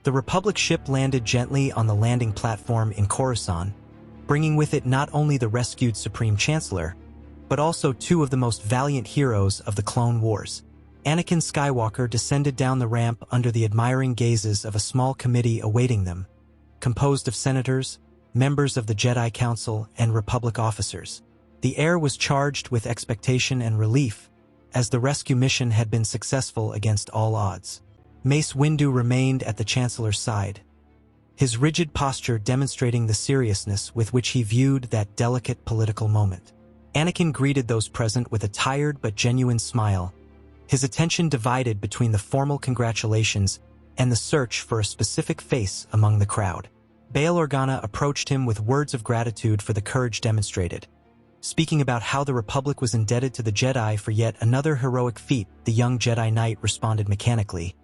The Republic ship landed gently on the landing platform in Coruscant, bringing with it not only the rescued Supreme Chancellor, but also two of the most valiant heroes of the Clone Wars. Anakin Skywalker descended down the ramp under the admiring gazes of a small committee awaiting them, composed of senators, members of the Jedi Council, and Republic officers. The air was charged with expectation and relief, as the rescue mission had been successful against all odds. Mace Windu remained at the Chancellor's side, his rigid posture demonstrating the seriousness with which he viewed that delicate political moment. Anakin greeted those present with a tired but genuine smile, his attention divided between the formal congratulations and the search for a specific face among the crowd. Bail Organa approached him with words of gratitude for the courage demonstrated. Speaking about how the Republic was indebted to the Jedi for yet another heroic feat, the young Jedi Knight responded mechanically,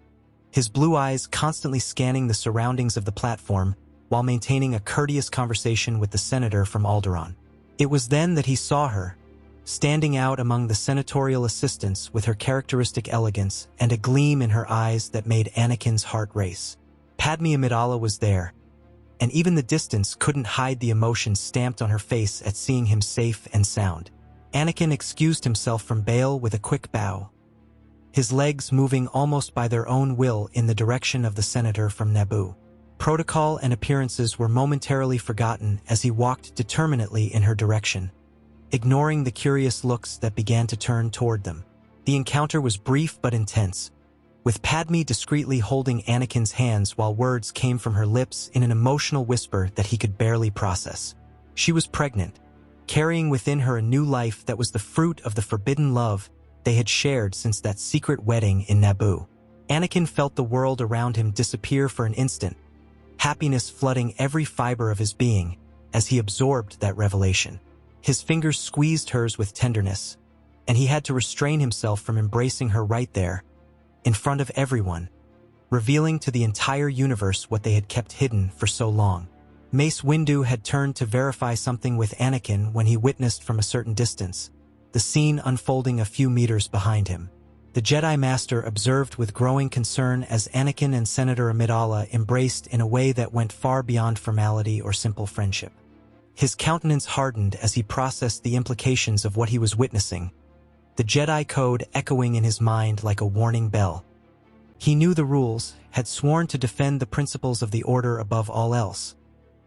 his blue eyes constantly scanning the surroundings of the platform while maintaining a courteous conversation with the senator from Alderaan. It was then that he saw her, standing out among the senatorial assistants with her characteristic elegance and a gleam in her eyes that made Anakin's heart race. Padme Amidala was there, and even the distance couldn't hide the emotion stamped on her face at seeing him safe and sound. Anakin excused himself from Bail with a quick bow, his legs moving almost by their own will in the direction of the senator from Naboo. Protocol and appearances were momentarily forgotten as he walked determinedly in her direction, ignoring the curious looks that began to turn toward them. The encounter was brief but intense, with Padme discreetly holding Anakin's hands while words came from her lips in an emotional whisper that he could barely process. She was pregnant, carrying within her a new life that was the fruit of the forbidden love they had shared since that secret wedding in Naboo. Anakin felt the world around him disappear for an instant, happiness flooding every fiber of his being as he absorbed that revelation. His fingers squeezed hers with tenderness, and he had to restrain himself from embracing her right there, in front of everyone, revealing to the entire universe what they had kept hidden for so long. Mace Windu had turned to verify something with Anakin when he witnessed from a certain distance, the scene unfolding a few meters behind him. The Jedi Master observed with growing concern as Anakin and Senator Amidala embraced in a way that went far beyond formality or simple friendship. His countenance hardened as he processed the implications of what he was witnessing, the Jedi Code echoing in his mind like a warning bell. He knew the rules, had sworn to defend the principles of the Order above all else,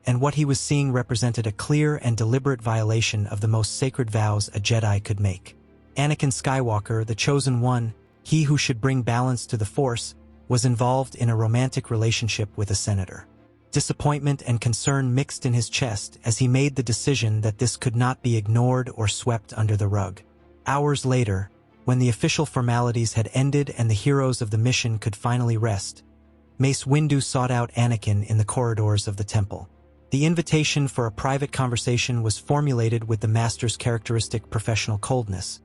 and what he was seeing represented a clear and deliberate violation of the most sacred vows a Jedi could make. Anakin Skywalker, the Chosen One, he who should bring balance to the Force, was involved in a romantic relationship with a senator. Disappointment and concern mixed in his chest as he made the decision that this could not be ignored or swept under the rug. Hours later, when the official formalities had ended and the heroes of the mission could finally rest, Mace Windu sought out Anakin in the corridors of the temple. The invitation for a private conversation was formulated with the Master's characteristic professional coldness,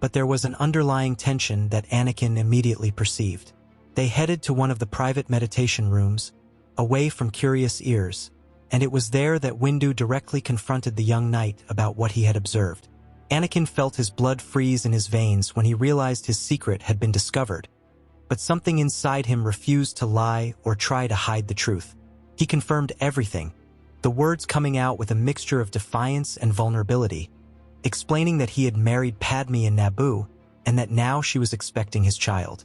but there was an underlying tension that Anakin immediately perceived. They headed to one of the private meditation rooms, away from curious ears, and it was there that Windu directly confronted the young knight about what he had observed. Anakin felt his blood freeze in his veins when he realized his secret had been discovered, but something inside him refused to lie or try to hide the truth. He confirmed everything, the words coming out with a mixture of defiance and vulnerability, explaining that he had married Padme in Naboo and that now she was expecting his child.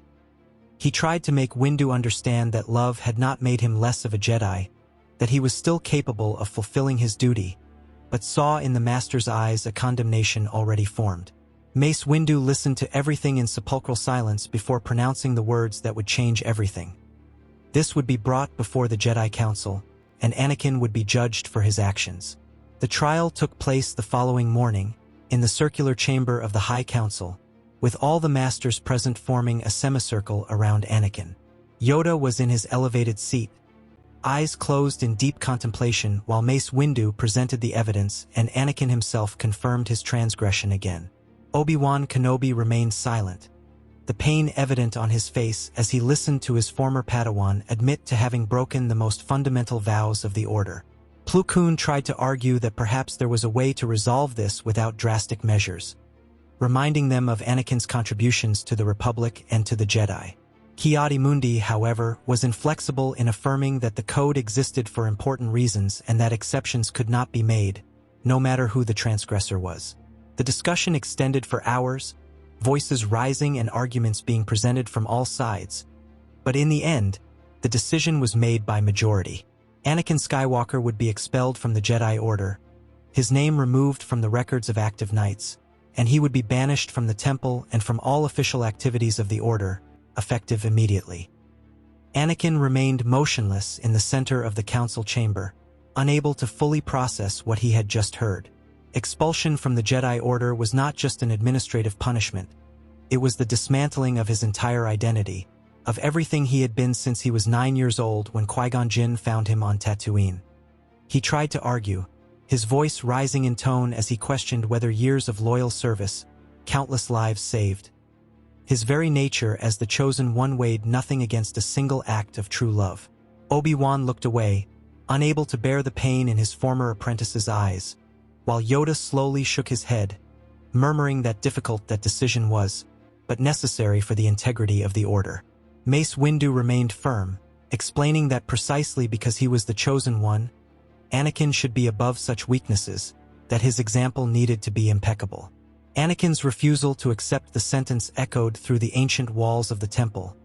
He tried to make Windu understand that love had not made him less of a Jedi, that he was still capable of fulfilling his duty, but saw in the Master's eyes a condemnation already formed. Mace Windu listened to everything in sepulchral silence before pronouncing the words that would change everything. This would be brought before the Jedi Council, and Anakin would be judged for his actions. The trial took place the following morning, in the circular chamber of the High Council, with all the Masters present forming a semicircle around Anakin. Yoda was in his elevated seat, eyes closed in deep contemplation while Mace Windu presented the evidence and Anakin himself confirmed his transgression again. Obi-Wan Kenobi remained silent, the pain evident on his face as he listened to his former Padawan admit to having broken the most fundamental vows of the Order. Plo Koon tried to argue that perhaps there was a way to resolve this without drastic measures, reminding them of Anakin's contributions to the Republic and to the Jedi. Ki-Adi-Mundi, however, was inflexible in affirming that the code existed for important reasons and that exceptions could not be made, no matter who the transgressor was. The discussion extended for hours, voices rising and arguments being presented from all sides. But in the end, the decision was made by majority. Anakin Skywalker would be expelled from the Jedi Order, his name removed from the records of active knights, and he would be banished from the temple and from all official activities of the Order, effective immediately. Anakin remained motionless in the center of the council chamber, unable to fully process what he had just heard. Expulsion from the Jedi Order was not just an administrative punishment. It was the dismantling of his entire identity, of everything he had been since he was 9 years old when Qui-Gon Jinn found him on Tatooine. He tried to argue, his voice rising in tone as he questioned whether years of loyal service, countless lives saved. His very nature as the chosen one weighed nothing against a single act of true love. Obi-Wan looked away, unable to bear the pain in his former apprentice's eyes, while Yoda slowly shook his head, murmuring that difficult that decision was, but necessary for the integrity of the Order. Mace Windu remained firm, explaining that precisely because he was the chosen one, Anakin should be above such weaknesses, that his example needed to be impeccable. Anakin's refusal to accept the sentence echoed through the ancient walls of the temple,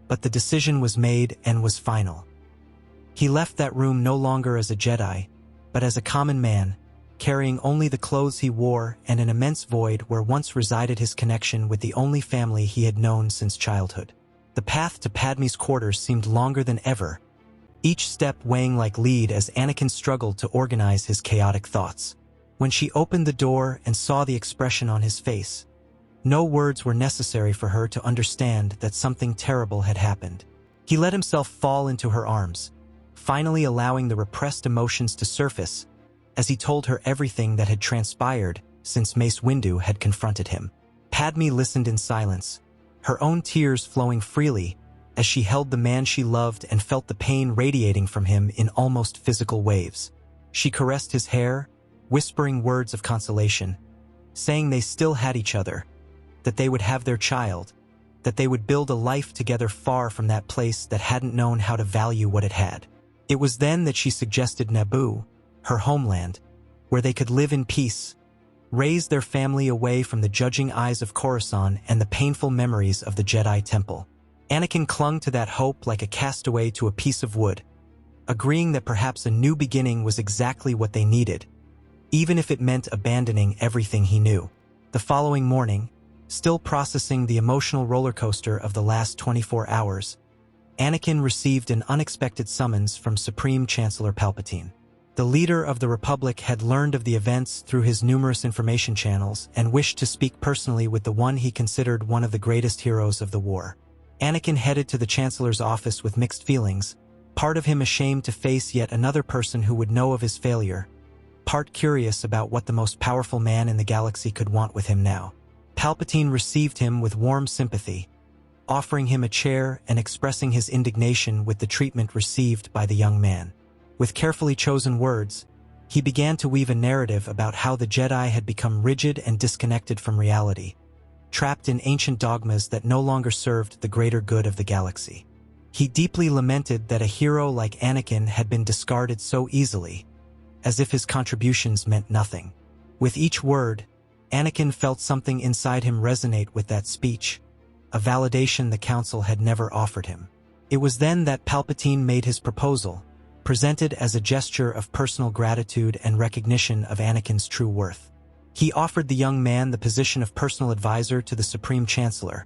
but the decision was made and was final. He left that room no longer as a Jedi, but as a common man, carrying only the clothes he wore and an immense void where once resided his connection with the only family he had known since childhood. The path to Padme's quarters seemed longer than ever, each step weighing like lead as Anakin struggled to organize his chaotic thoughts. When she opened the door and saw the expression on his face, no words were necessary for her to understand that something terrible had happened. He let himself fall into her arms, finally allowing the repressed emotions to surface as he told her everything that had transpired since Mace Windu had confronted him. Padme listened in silence, her own tears flowing freely as she held the man she loved and felt the pain radiating from him in almost physical waves. She caressed his hair, whispering words of consolation, saying they still had each other, that they would have their child, that they would build a life together far from that place that hadn't known how to value what it had. It was then that she suggested Naboo, her homeland, where they could live in peace, raise their family away from the judging eyes of Coruscant and the painful memories of the Jedi Temple. Anakin clung to that hope like a castaway to a piece of wood, agreeing that perhaps a new beginning was exactly what they needed, even if it meant abandoning everything he knew. The following morning, still processing the emotional roller coaster of the last 24 hours, Anakin received an unexpected summons from Supreme Chancellor Palpatine. The leader of the Republic had learned of the events through his numerous information channels and wished to speak personally with the one he considered one of the greatest heroes of the war. Anakin headed to the Chancellor's office with mixed feelings, part of him ashamed to face yet another person who would know of his failure, part curious about what the most powerful man in the galaxy could want with him now. Palpatine received him with warm sympathy, offering him a chair and expressing his indignation with the treatment received by the young man. With carefully chosen words, he began to weave a narrative about how the Jedi had become rigid and disconnected from reality, trapped in ancient dogmas that no longer served the greater good of the galaxy. He deeply lamented that a hero like Anakin had been discarded so easily, as if his contributions meant nothing. With each word, Anakin felt something inside him resonate with that speech, a validation the Council had never offered him. It was then that Palpatine made his proposal, presented as a gesture of personal gratitude and recognition of Anakin's true worth. He offered the young man the position of personal advisor to the Supreme Chancellor,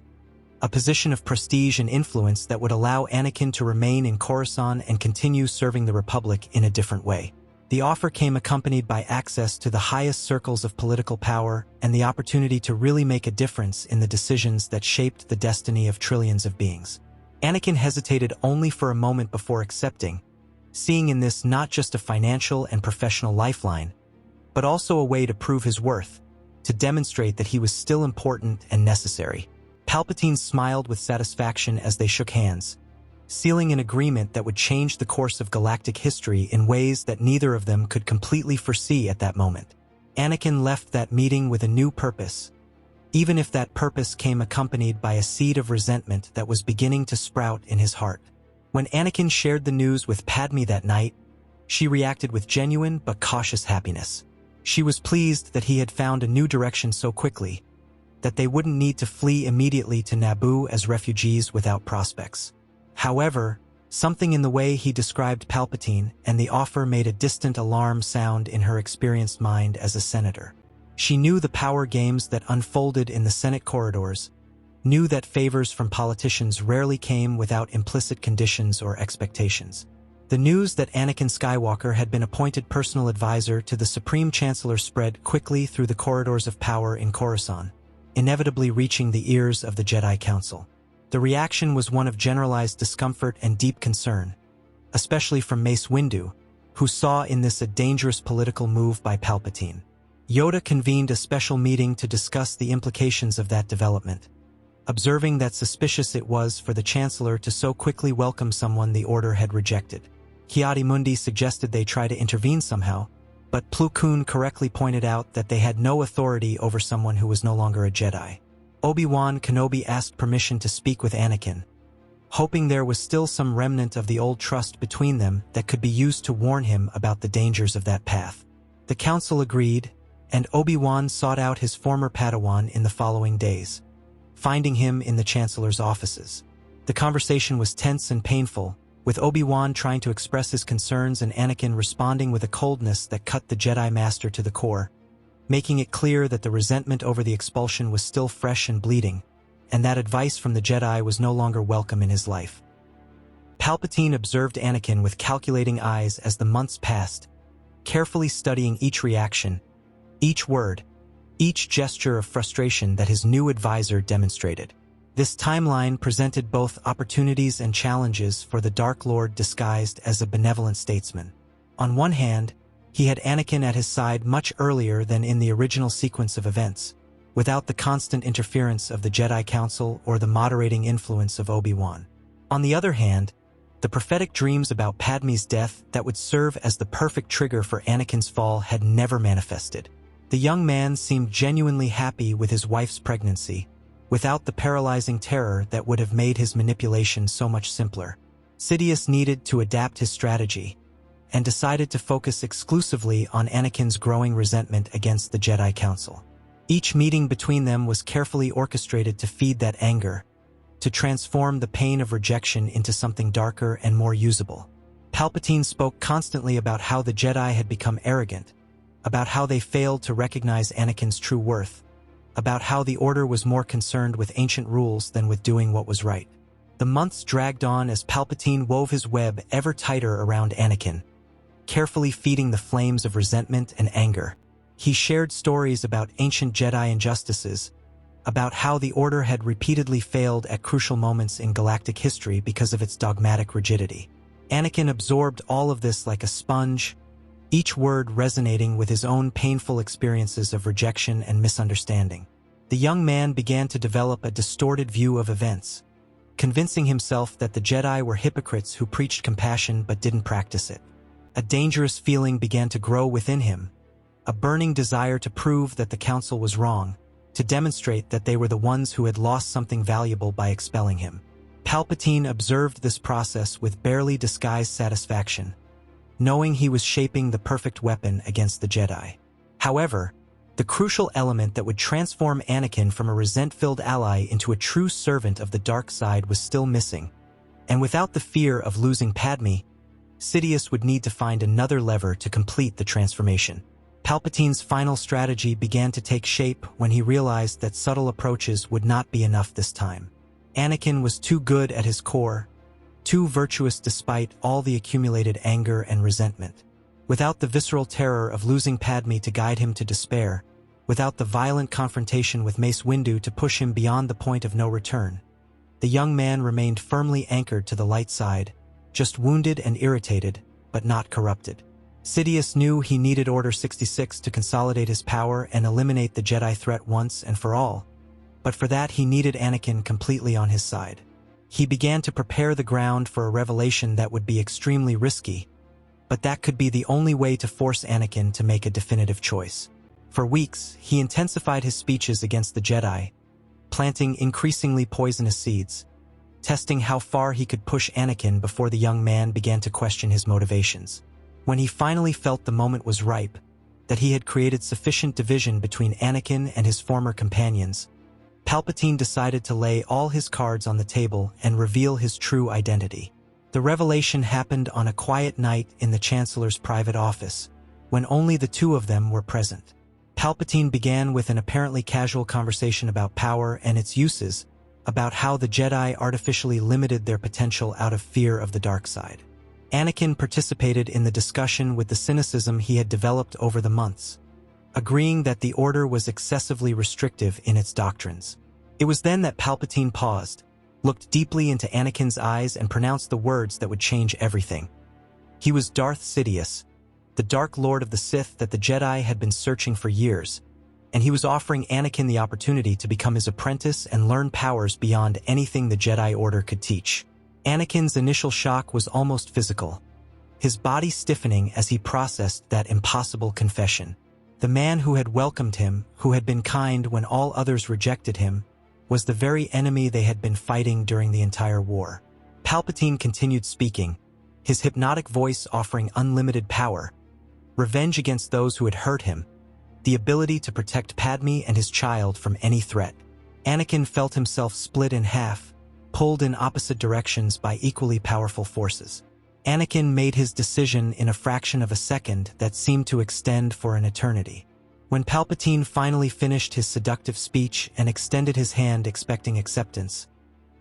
a position of prestige and influence that would allow Anakin to remain in Coruscant and continue serving the Republic in a different way. The offer came accompanied by access to the highest circles of political power and the opportunity to really make a difference in the decisions that shaped the destiny of trillions of beings. Anakin hesitated only for a moment before accepting, seeing in this not just a financial and professional lifeline, but also a way to prove his worth, to demonstrate that he was still important and necessary. Palpatine smiled with satisfaction as they shook hands, sealing an agreement that would change the course of galactic history in ways that neither of them could completely foresee at that moment. Anakin left that meeting with a new purpose, even if that purpose came accompanied by a seed of resentment that was beginning to sprout in his heart. When Anakin shared the news with Padme that night, she reacted with genuine but cautious happiness. She was pleased that he had found a new direction so quickly, that they wouldn't need to flee immediately to Naboo as refugees without prospects. However, something in the way he described Palpatine and the offer made a distant alarm sound in her experienced mind as a senator. She knew the power games that unfolded in the Senate corridors, knew that favors from politicians rarely came without implicit conditions or expectations. The news that Anakin Skywalker had been appointed personal advisor to the Supreme Chancellor spread quickly through the corridors of power in Coruscant, inevitably reaching the ears of the Jedi Council. The reaction was one of generalized discomfort and deep concern, especially from Mace Windu, who saw in this a dangerous political move by Palpatine. Yoda convened a special meeting to discuss the implications of that development, observing that suspicious it was for the Chancellor to so quickly welcome someone the Order had rejected. Ki-Adi-Mundi suggested they try to intervene somehow, but Plo Koon correctly pointed out that they had no authority over someone who was no longer a Jedi. Obi-Wan Kenobi asked permission to speak with Anakin, hoping there was still some remnant of the old trust between them that could be used to warn him about the dangers of that path. The council agreed, and Obi-Wan sought out his former Padawan in the following days, finding him in the Chancellor's offices. The conversation was tense and painful, with Obi-Wan trying to express his concerns and Anakin responding with a coldness that cut the Jedi Master to the core, making it clear that the resentment over the expulsion was still fresh and bleeding, and that advice from the Jedi was no longer welcome in his life. Palpatine observed Anakin with calculating eyes as the months passed, carefully studying each reaction, each word, each gesture of frustration that his new advisor demonstrated. This timeline presented both opportunities and challenges for the Dark Lord disguised as a benevolent statesman. On one hand, he had Anakin at his side much earlier than in the original sequence of events, without the constant interference of the Jedi Council or the moderating influence of Obi-Wan. On the other hand, the prophetic dreams about Padme's death that would serve as the perfect trigger for Anakin's fall had never manifested. The young man seemed genuinely happy with his wife's pregnancy, without the paralyzing terror that would have made his manipulation so much simpler. Sidious needed to adapt his strategy, and decided to focus exclusively on Anakin's growing resentment against the Jedi Council. Each meeting between them was carefully orchestrated to feed that anger, to transform the pain of rejection into something darker and more usable. Palpatine spoke constantly about how the Jedi had become arrogant, about how they failed to recognize Anakin's true worth, about how the Order was more concerned with ancient rules than with doing what was right. The months dragged on as Palpatine wove his web ever tighter around Anakin, carefully feeding the flames of resentment and anger. He shared stories about ancient Jedi injustices, about how the Order had repeatedly failed at crucial moments in galactic history because of its dogmatic rigidity. Anakin absorbed all of this like a sponge, each word resonating with his own painful experiences of rejection and misunderstanding. The young man began to develop a distorted view of events, convincing himself that the Jedi were hypocrites who preached compassion but didn't practice it. A dangerous feeling began to grow within him, a burning desire to prove that the Council was wrong, to demonstrate that they were the ones who had lost something valuable by expelling him. Palpatine observed this process with barely disguised satisfaction, knowing he was shaping the perfect weapon against the Jedi. However, the crucial element that would transform Anakin from a resent-filled ally into a true servant of the dark side was still missing, and without the fear of losing Padme, Sidious would need to find another lever to complete the transformation. Palpatine's final strategy began to take shape when he realized that subtle approaches would not be enough this time. Anakin was too good at his core, too virtuous despite all the accumulated anger and resentment. Without the visceral terror of losing Padme to guide him to despair, without the violent confrontation with Mace Windu to push him beyond the point of no return, the young man remained firmly anchored to the light side, just wounded and irritated, but not corrupted. Sidious knew he needed Order 66 to consolidate his power and eliminate the Jedi threat once and for all, but for that he needed Anakin completely on his side. He began to prepare the ground for a revelation that would be extremely risky, but that could be the only way to force Anakin to make a definitive choice. For weeks, he intensified his speeches against the Jedi, planting increasingly poisonous seeds, testing how far he could push Anakin before the young man began to question his motivations. When he finally felt the moment was ripe, that he had created sufficient division between Anakin and his former companions, Palpatine decided to lay all his cards on the table and reveal his true identity. The revelation happened on a quiet night in the Chancellor's private office, when only the two of them were present. Palpatine began with an apparently casual conversation about power and its uses, about how the Jedi artificially limited their potential out of fear of the dark side. Anakin participated in the discussion with the cynicism he had developed over the months, agreeing that the Order was excessively restrictive in its doctrines. It was then that Palpatine paused, looked deeply into Anakin's eyes and pronounced the words that would change everything. He was Darth Sidious, the Dark Lord of the Sith that the Jedi had been searching for years, and he was offering Anakin the opportunity to become his apprentice and learn powers beyond anything the Jedi Order could teach. Anakin's initial shock was almost physical, his body stiffening as he processed that impossible confession. The man who had welcomed him, who had been kind when all others rejected him, was the very enemy they had been fighting during the entire war. Palpatine continued speaking, his hypnotic voice offering unlimited power, revenge against those who had hurt him, the ability to protect Padme and his child from any threat. Anakin felt himself split in half, pulled in opposite directions by equally powerful forces. Anakin made his decision in a fraction of a second that seemed to extend for an eternity. When Palpatine finally finished his seductive speech and extended his hand expecting acceptance,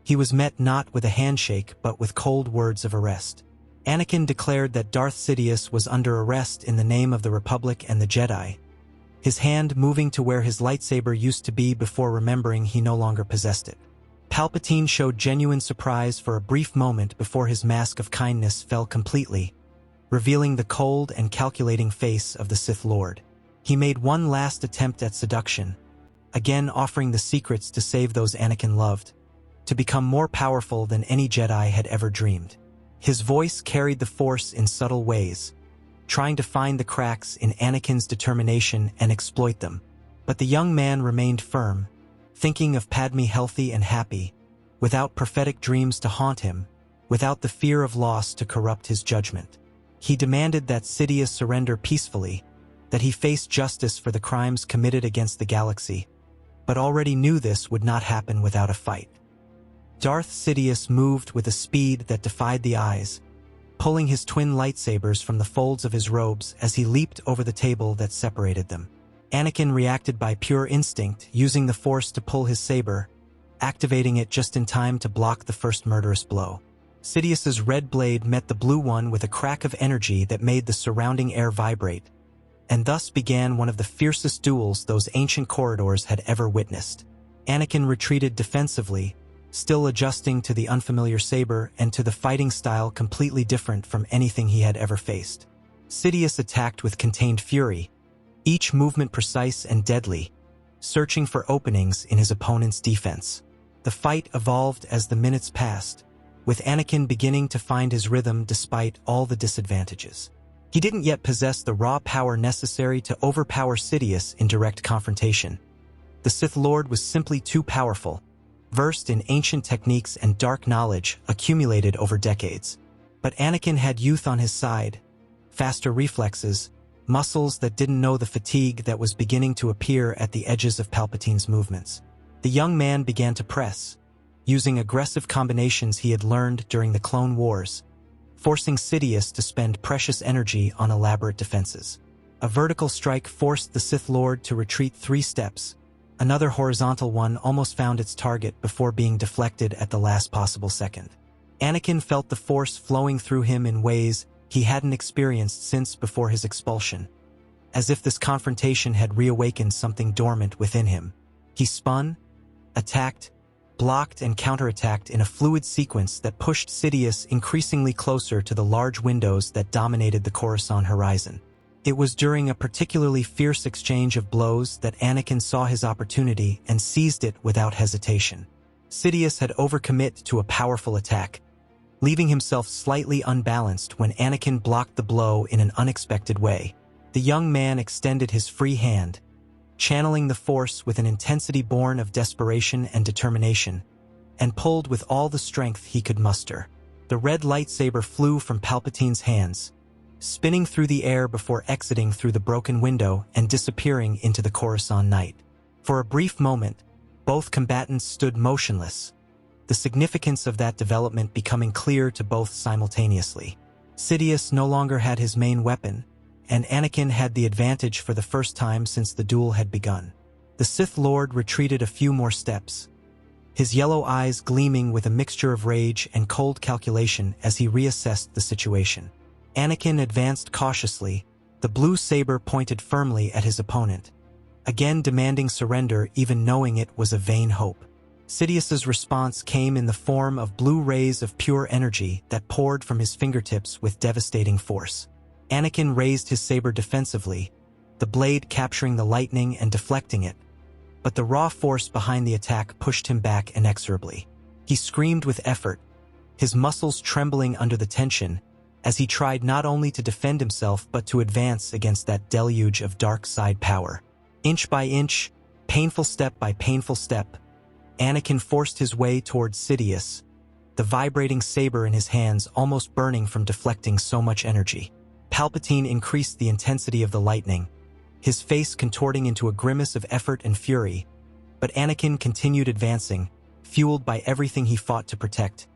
he was met not with a handshake but with cold words of arrest. Anakin declared that Darth Sidious was under arrest in the name of the Republic and the Jedi, his hand moving to where his lightsaber used to be before remembering he no longer possessed it. Palpatine showed genuine surprise for a brief moment before his mask of kindness fell completely, revealing the cold and calculating face of the Sith Lord. He made one last attempt at seduction, again offering the secrets to save those Anakin loved, to become more powerful than any Jedi had ever dreamed. His voice carried the Force in subtle ways, trying to find the cracks in Anakin's determination and exploit them. But the young man remained firm, thinking of Padme healthy and happy, without prophetic dreams to haunt him, without the fear of loss to corrupt his judgment. He demanded that Sidious surrender peacefully, that he face justice for the crimes committed against the galaxy, but already knew this would not happen without a fight. Darth Sidious moved with a speed that defied the eyes, pulling his twin lightsabers from the folds of his robes as he leaped over the table that separated them. Anakin reacted by pure instinct, using the Force to pull his saber, activating it just in time to block the first murderous blow. Sidious's red blade met the blue one with a crack of energy that made the surrounding air vibrate, and thus began one of the fiercest duels those ancient corridors had ever witnessed. Anakin retreated defensively, still adjusting to the unfamiliar saber and to the fighting style completely different from anything he had ever faced. Sidious attacked with contained fury, each movement precise and deadly, searching for openings in his opponent's defense. The fight evolved as the minutes passed, with Anakin beginning to find his rhythm despite all the disadvantages. He didn't yet possess the raw power necessary to overpower Sidious in direct confrontation. The Sith Lord was simply too powerful, versed in ancient techniques and dark knowledge accumulated over decades. But Anakin had youth on his side, faster reflexes, muscles that didn't know the fatigue that was beginning to appear at the edges of Palpatine's movements. The young man began to press, using aggressive combinations he had learned during the Clone Wars, forcing Sidious to spend precious energy on elaborate defenses. A vertical strike forced the Sith Lord to retreat 3 steps. Another horizontal one almost found its target before being deflected at the last possible second. Anakin felt the Force flowing through him in ways he hadn't experienced since before his expulsion, as if this confrontation had reawakened something dormant within him. He spun, attacked, blocked and counterattacked in a fluid sequence that pushed Sidious increasingly closer to the large windows that dominated the Coruscant horizon. It was during a particularly fierce exchange of blows that Anakin saw his opportunity and seized it without hesitation. Sidious had overcommit to a powerful attack, leaving himself slightly unbalanced when Anakin blocked the blow in an unexpected way. The young man extended his free hand, channeling the Force with an intensity born of desperation and determination, and pulled with all the strength he could muster. The red lightsaber flew from Palpatine's hands, spinning through the air before exiting through the broken window and disappearing into the Coruscant night. For a brief moment, both combatants stood motionless, the significance of that development becoming clear to both simultaneously. Sidious no longer had his main weapon, and Anakin had the advantage for the first time since the duel had begun. The Sith Lord retreated a few more steps, his yellow eyes gleaming with a mixture of rage and cold calculation as he reassessed the situation. Anakin advanced cautiously, the blue saber pointed firmly at his opponent, again demanding surrender even knowing it was a vain hope. Sidious's response came in the form of blue rays of pure energy that poured from his fingertips with devastating force. Anakin raised his saber defensively, the blade capturing the lightning and deflecting it, but the raw force behind the attack pushed him back inexorably. He screamed with effort, his muscles trembling under the tension, as he tried not only to defend himself but to advance against that deluge of dark side power. Inch by inch, painful step by painful step, Anakin forced his way towards Sidious, the vibrating saber in his hands almost burning from deflecting so much energy. Palpatine increased the intensity of the lightning, his face contorting into a grimace of effort and fury, but Anakin continued advancing, fueled by everything he fought to protect.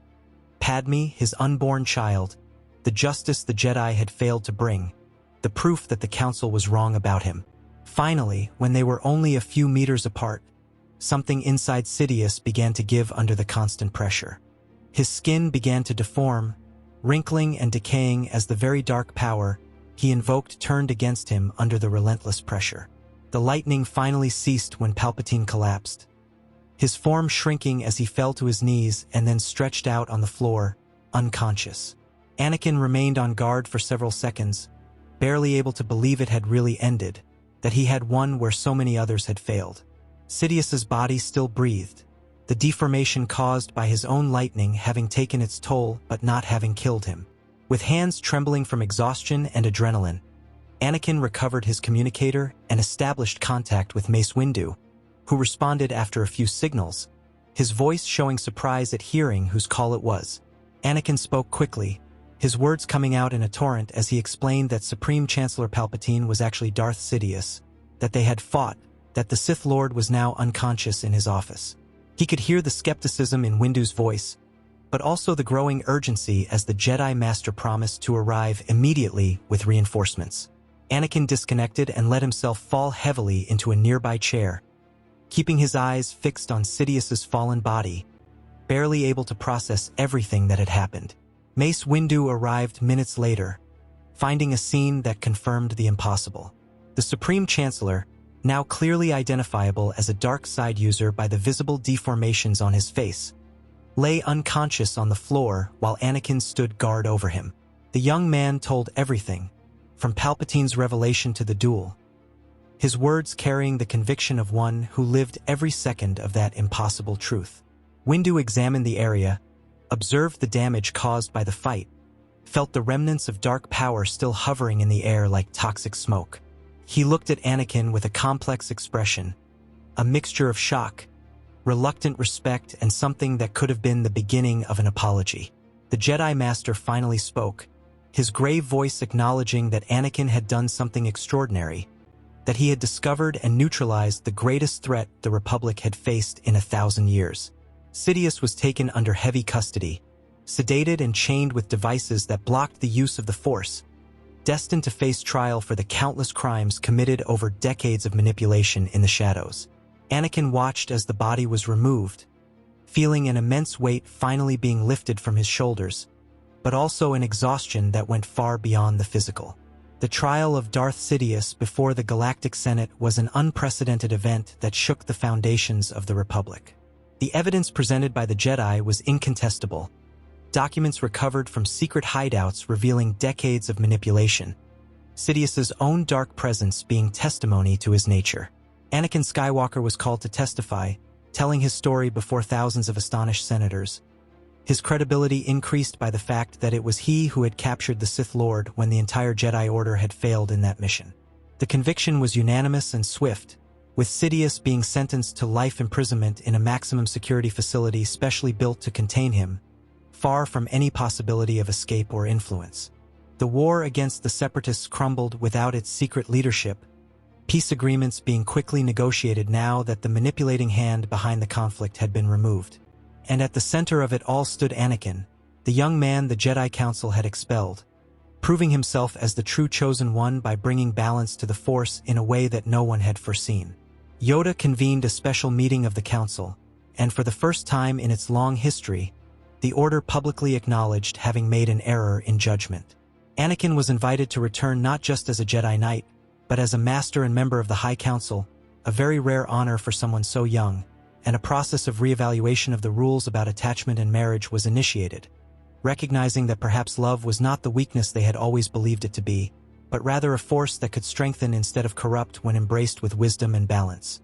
Padme, his unborn child, the justice the Jedi had failed to bring, the proof that the Council was wrong about him. Finally, when they were only a few meters apart, something inside Sidious began to give under the constant pressure. His skin began to deform, wrinkling and decaying as the very dark power he invoked turned against him under the relentless pressure. The lightning finally ceased when Palpatine collapsed, his form shrinking as he fell to his knees and then stretched out on the floor, unconscious. Anakin remained on guard for several seconds, barely able to believe it had really ended, that he had won where so many others had failed. Sidious's body still breathed, the deformation caused by his own lightning having taken its toll but not having killed him. With hands trembling from exhaustion and adrenaline, Anakin recovered his communicator and established contact with Mace Windu, who responded after a few signals, his voice showing surprise at hearing whose call it was. Anakin spoke quickly, his words coming out in a torrent as he explained that Supreme Chancellor Palpatine was actually Darth Sidious, that they had fought, that the Sith Lord was now unconscious in his office. He could hear the skepticism in Windu's voice, but also the growing urgency as the Jedi Master promised to arrive immediately with reinforcements. Anakin disconnected and let himself fall heavily into a nearby chair, keeping his eyes fixed on Sidious's fallen body, barely able to process everything that had happened. Mace Windu arrived minutes later, finding a scene that confirmed the impossible. The Supreme Chancellor, now clearly identifiable as a dark side user by the visible deformations on his face, lay unconscious on the floor while Anakin stood guard over him. The young man told everything, from Palpatine's revelation to the duel, his words carrying the conviction of one who lived every second of that impossible truth. Windu examined the area, observed the damage caused by the fight, felt the remnants of dark power still hovering in the air like toxic smoke. He looked at Anakin with a complex expression, a mixture of shock, reluctant respect, and something that could have been the beginning of an apology. The Jedi Master finally spoke, his grave voice acknowledging that Anakin had done something extraordinary, that he had discovered and neutralized the greatest threat the Republic had faced in 1,000 years. Sidious was taken under heavy custody, sedated and chained with devices that blocked the use of the Force, destined to face trial for the countless crimes committed over decades of manipulation in the shadows. Anakin watched as the body was removed, feeling an immense weight finally being lifted from his shoulders, but also an exhaustion that went far beyond the physical. The trial of Darth Sidious before the Galactic Senate was an unprecedented event that shook the foundations of the Republic. The evidence presented by the Jedi was incontestable, documents recovered from secret hideouts revealing decades of manipulation, Sidious's own dark presence being testimony to his nature. Anakin Skywalker was called to testify, telling his story before thousands of astonished senators. His credibility increased by the fact that it was he who had captured the Sith Lord when the entire Jedi Order had failed in that mission. The conviction was unanimous and swift, with Sidious being sentenced to life imprisonment in a maximum security facility specially built to contain him, far from any possibility of escape or influence. The war against the Separatists crumbled without its secret leadership, peace agreements being quickly negotiated now that the manipulating hand behind the conflict had been removed. And at the center of it all stood Anakin, the young man the Jedi Council had expelled, proving himself as the true chosen one by bringing balance to the Force in a way that no one had foreseen. Yoda convened a special meeting of the Council, and for the first time in its long history, the Order publicly acknowledged having made an error in judgment. Anakin was invited to return not just as a Jedi Knight, but as a Master and member of the High Council, a very rare honor for someone so young, and a process of reevaluation of the rules about attachment and marriage was initiated, recognizing that perhaps love was not the weakness they had always believed it to be, but rather a force that could strengthen instead of corrupt when embraced with wisdom and balance.